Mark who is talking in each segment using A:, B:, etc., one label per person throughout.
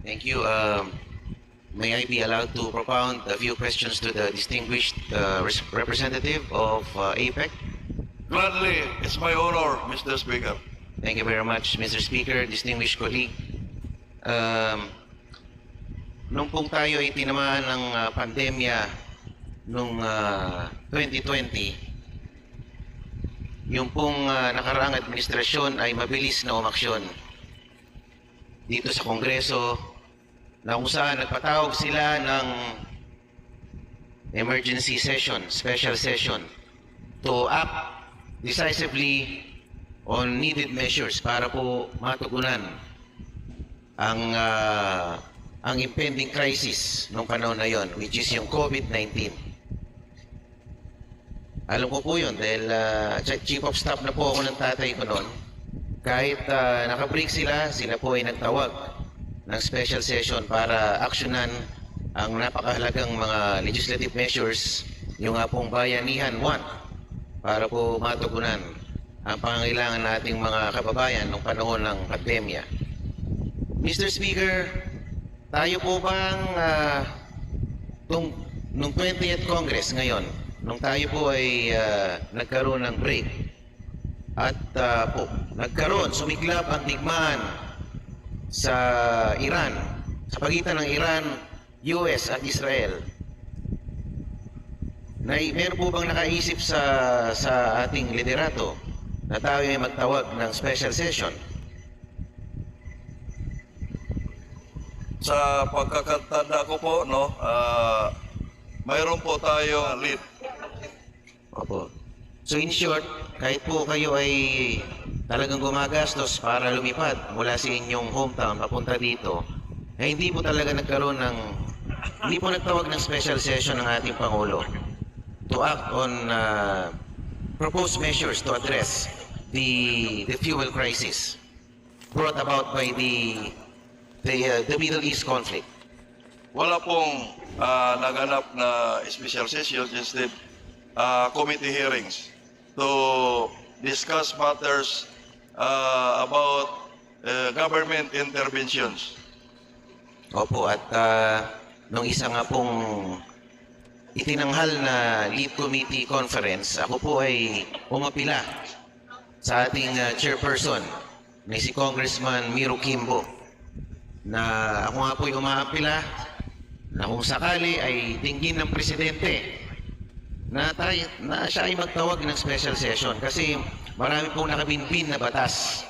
A: Thank you. May I be allowed to propound a few questions to the distinguished representative of APEC?
B: Gladly, it's my honor, Mr. Speaker.
A: Thank you very much, Mr. Speaker, distinguished colleague. Nung pong tayo ay tinamaan ng pandemya nung 2020, yung pong nakaraang administrasyon ay mabilis na umaksyon dito sa Kongreso na kung saan nagpatawag sila ng emergency session, special session to act decisively on needed measures para po matugunan ang impending crisis nung panahon na yon, which is yung COVID-19. Alam ko po yun dahil chief of staff na po ako ng tatay ko noon. Kahit naka-break sila po ay nagtawag ng special session para aksyonan ang napakahalagang mga legislative measures, yung nga pong Bayanihan 1, para po matugunan ang pangangailangan nating mga kababayan nung panahon ng pandemya. Mr. Speaker, tayo po bang nung 20th Congress ngayon, nung tayo po ay nagkaroon ng break at sumiklab ang digmaan sa Iran, sa pagitan ng Iran, US at Israel, meron po bang nakaisip sa ating liderato na tayo ay magtawag ng special session?
B: Sa pagkakatanda ko po, mayroon po tayo lead.
A: Opo. So in short, kahit po kayo ay talagang gumagastos para lumipad mula sa inyong hometown papunta dito, hindi po talaga hindi po nagtawag ng special session ng ating Pangulo to act on proposed measures to address the fuel crisis brought about by the Middle East conflict.
B: Wala pong naganap na special session, instead committee hearings to discuss matters about government interventions.
A: Opo, at nung isa nga pong itinanghal na lead committee conference, ako po ay umapila sa ating chairperson na si Congressman Miro Kimbo, na ako nga po ay umaapila na kung sakali ay dinggin ng presidente na siya ay magtawag ng special session, kasi marami pong nakabinbin na batas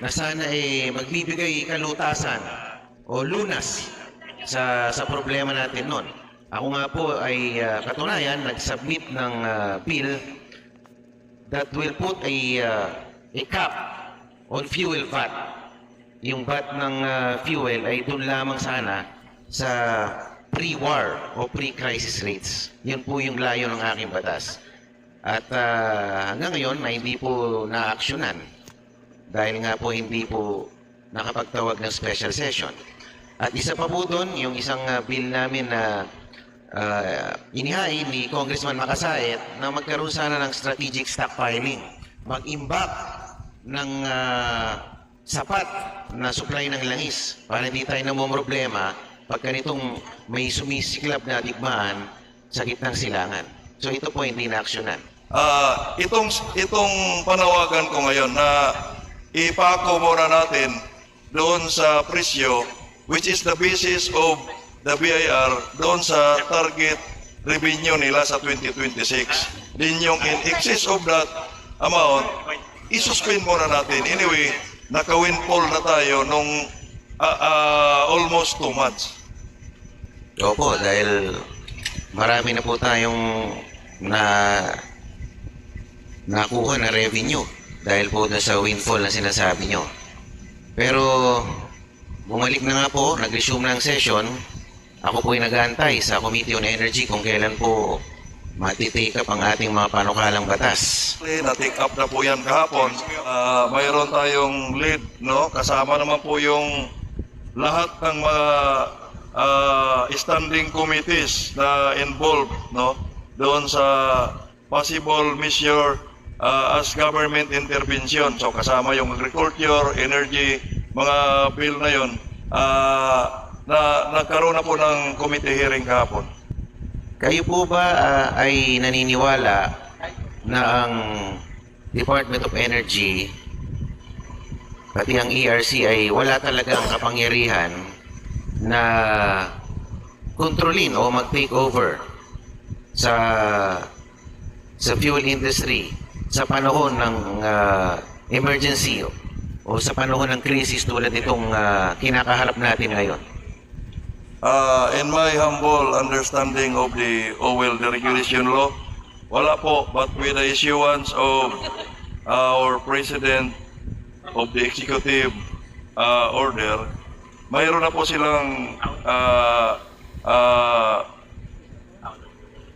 A: na sana ay magbibigay kalutasan o lunas sa problema natin noon. Ako nga po ay katunayan nag-submit ng bill that will put a cap on fuel VAT. Yung VAT ng fuel ay doon lamang sana sa pre-war o pre-crisis rates. Yun po yung layo ng aking batas. At hanggang ngayon na hindi po na-aksyonan dahil nga po hindi po nakapagtawag ng special session. At isa pa po doon, yung isang bill namin na inihain ni Congressman Makasait na magkaroon sana ng strategic stockpiling. Mag-imbak ng sapat na supply ng langis para hindi tayo namumroblema pag ganitong may sumisiklab na digmaan sa gitnang silangan. So ito po hindi na-aksyonan.
B: Itong panawagan ko ngayon na ipako muna natin doon sa presyo, which is the basis of the BIR, doon sa target revenue nila sa 2026. Din yung in excess of that amount, isuspend muna natin. Anyway, naka-windfall na tayo nung almost 2 months.
A: Opo, dahil marami na po tayong nakuha na revenue dahil po na sa windfall na sinasabi nyo. Pero bumalik na nga po, nag-resume na ang session. Ako po ay nag-aantay sa Committee on Energy kung kailan po matitake up ang ating mga panukalang batas.
B: Na-take up na po yan kahapon. Mayroon tayong lead, kasama naman po yung lahat ng mga standing committees na involved doon sa possible measure as government intervention. So kasama yung agriculture, energy, mga bill na yun. na nagkaroon na po ng committee hearing kahapon.
A: Kayo po ba ay naniniwala na ang Department of Energy pati ang ERC ay wala talagang kapangyarihan na kontrolin o mag-take over sa fuel industry sa panahon ng emergency o sa panahon ng krisis tulad nitong kinakaharap natin ngayon?
B: In my humble understanding of the oil deregulation law, wala po, but with the issuance of our President of the Executive Order, mayroon na po silang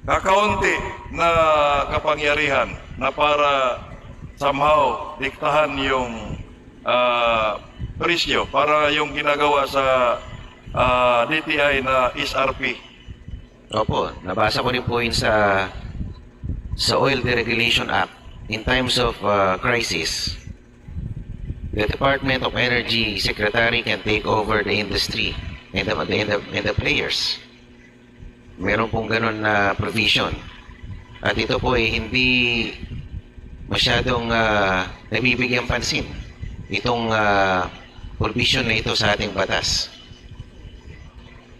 B: kakaunti na kapangyarihan na para somehow diktahan yung presyo para yung ginagawa sa DTI na SRP.
A: Opo, nabasa ko rin po yun sa Oil Deregulation Act. In times of crisis, the Department of Energy Secretary can take over the industry and the players. Meron pong ganun na provision. At ito po ay hindi masyadong nabibigyan pansin itong provision na ito sa ating batas.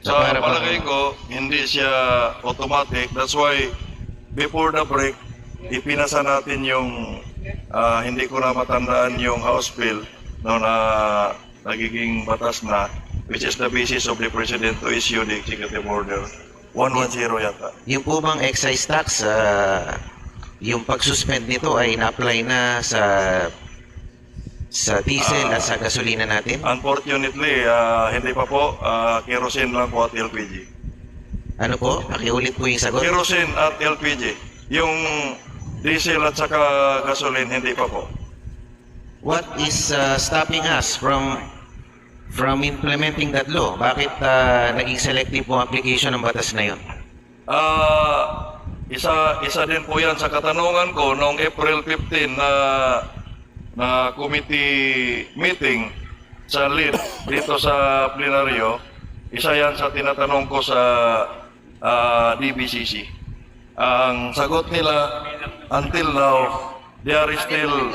B: Sa
A: para bang-
B: palagay ko, hindi siya automatic. That's why, before the break, ipinasa natin yung, hindi ko na matandaan yung House Bill no, na nagiging batas na, which is the basis of the President to issue the Executive Order. 110 yata.
A: Yung po bang excise tax, yung pag-suspend nito ay na-apply na sa diesel at sa gasolina natin?
B: Unfortunately, hindi pa po. Kerosene lang po at LPG.
A: Ano po? Pakiulit po yung sagot.
B: Kerosene at LPG. Yung diesel at saka gasoline, hindi pa po.
A: What is stopping us from implementing that law? Bakit naging selective po ang application ng batas na yun?
B: Isa din po yan sa katanungan ko noong April 15 na committee meeting sa lead dito sa plenaryo. Isa yan sa tinatanong ko sa DBCC. Ang sagot nila, until now, they are still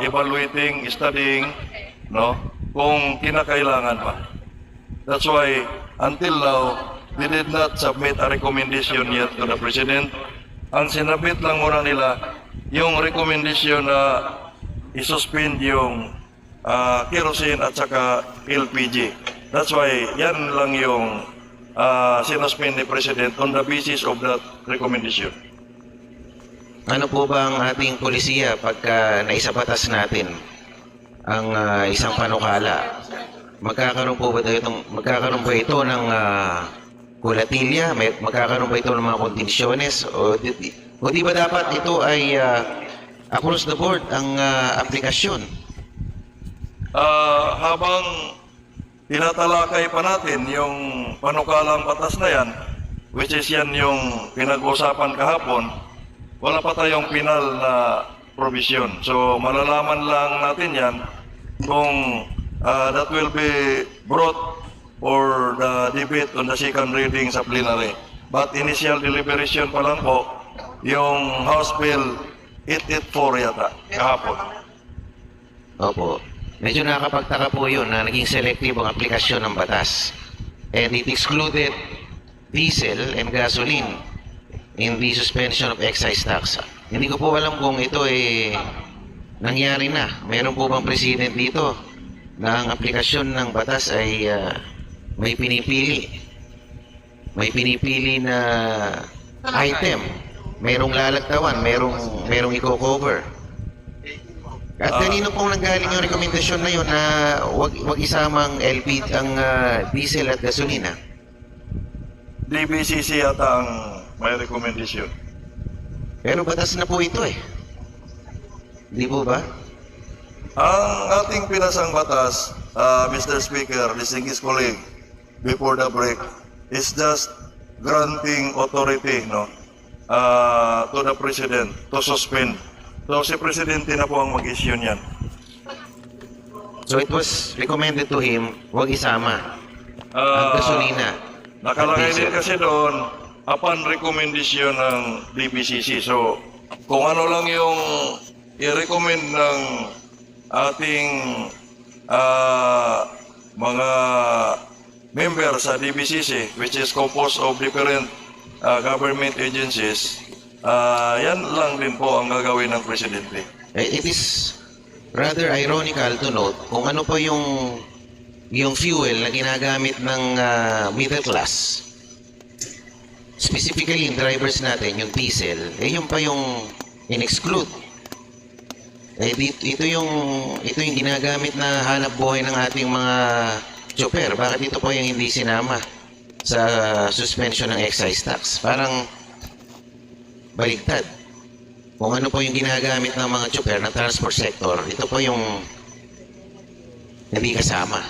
B: evaluating, studying, no, kung kinakailangan pa. That's why, until now, they did not submit a recommendation yet to the President. Ang sinabit lang muna nila, yung recommendation na isuspend yung kerosene at saka LPG. That's why, yan lang yung sinuspend ni President on the basis of that recommendation.
A: Ano po ba ang ating polisiya pagka naisabatas natin ang isang panukala? Magkakaroon ba ito ng kulatilya? Magkakaroon ba ito ng mga kondisyones? O di ba dapat ito ay across the board ang aplikasyon?
B: Habang tinatalakay pa natin yung panukalang batas na yan, which is yan yung pinag-usapan kahapon, wala pa tayong final na provision. So malalaman lang natin yan kung that will be brought for the debate on the second reading sa plenary. But initial deliberation pa lang po, yung House Bill 884 yata, kahapon.
A: Opo. Medyo nakakapagtaka po yun na naging selective ang aplikasyon ng batas. And it excluded diesel and gasoline in the suspension of excise tax. Hindi ko po alam kung ito nangyari na. Meron po bang president dito na ang aplikasyon ng batas ay may pinipili? May pinipili na item. Merong lalagtawan, merong i-cover. At kanino pong nanggaling yung rekomendasyon na yun na wag isamang LP ang diesel at gasolina?
B: DBCC yata ang may recommendation.
A: Pero batas na po ito eh. Di po ba?
B: Ang ating pinasang batas, Mr. Speaker, distinguished colleague, before the break, is just granting authority, no, to the President to suspend. So si Presidente na po ang mag-issue niyan.
A: So it was recommended to him, wag isama. Ang gasolina.
B: Nakalagay
A: Diesel.
B: din kasi doon, upon recommendation ng DBCC. So, kung ano lang yung i-recommend ng ating mga member sa DBCC, which is composed of different government agencies, yan lang din po ang gagawin ng Presidente.
A: It is rather ironical to note kung ano pa yung fuel na ginagamit ng middle class. Specifically yung drivers natin, yung diesel, yun pa yung in-exclude. Ito yung ginagamit na hanap buhay ng ating mga chopper. Bakit ito pa yung hindi sinama sa suspension ng excise tax? Parang baligtad. Kung ano po yung ginagamit ng mga chopper ng transport sector, ito po yung hindi kasama.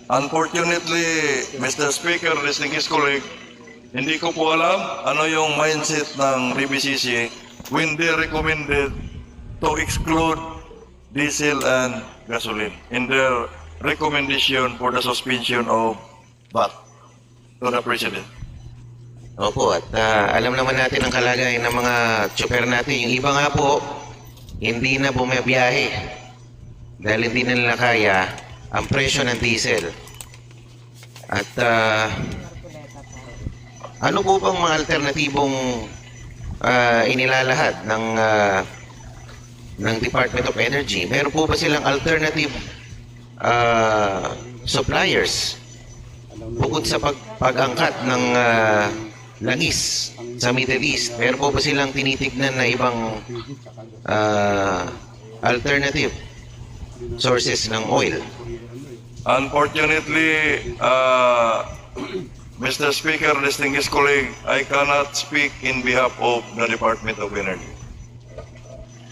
B: Unfortunately, Mr. Speaker, distinguished colleague, hindi ko po alam ano yung mindset ng DBCC when they recommended to exclude diesel and gasoline in their recommendation for the suspension of VAT to the President.
A: Opo, at alam naman natin ang kalagayan ng mga chopper natin. Yung iba nga po, hindi na bumabiyahe dahil hindi na nila kaya ang presyo ng diesel. At ano po bang mga alternatibong inilalahad ng Department of Energy? Meron po ba silang alternative suppliers bukod sa pag-angkat ng langis sa Middle East? Meron po ba silang tinitignan na ibang alternative sources ng oil?
B: Unfortunately, Mr. Speaker, distinguished colleague, I cannot speak in behalf of the Department of Energy.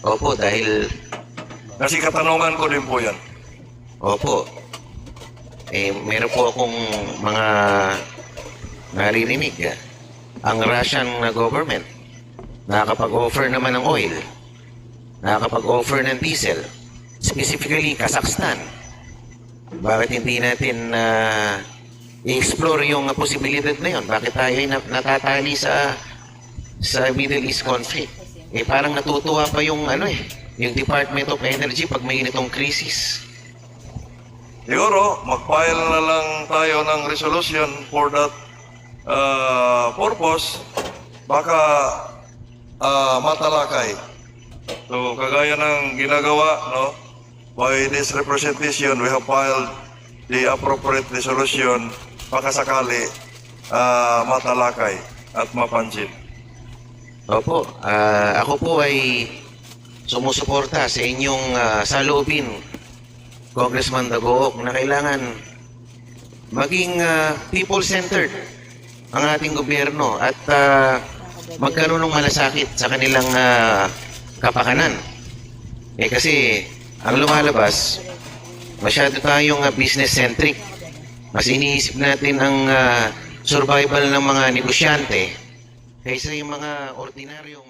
A: Opo, dahil
B: Kasi katanungan ko din po yan.
A: opo, meron po akong mga naririnig. Ang Russian na government nakakapag-offer naman ng oil, nakakapag-offer ng diesel, specifically Kazakhstan. Bakit hindi natin i-explore yung posibilidad na yun? Bakit tayo ay natatali sa Middle East conflict? Parang natutuwa pa yung yung Department of Energy pag may ganitong krisis.
B: Siguro, mag-file na lang tayo ng resolution for that purpose. Baka matalakay. So, kagaya ng ginagawa, no? By this representation, we have filed the appropriate resolution baka sakali matalakay at mapansin.
A: Opo, ako po ay sumusuporta sa inyong saloobin, Congressman Dagook, na kailangan maging people-centered ang ating gobyerno at magkaroon ng malasakit sa kanilang kapakanan. Kasi ang lumalabas, masyado tayong business-centric. Mas iniisip natin ang survival ng mga negosyante kaysa yung mga ordinaryong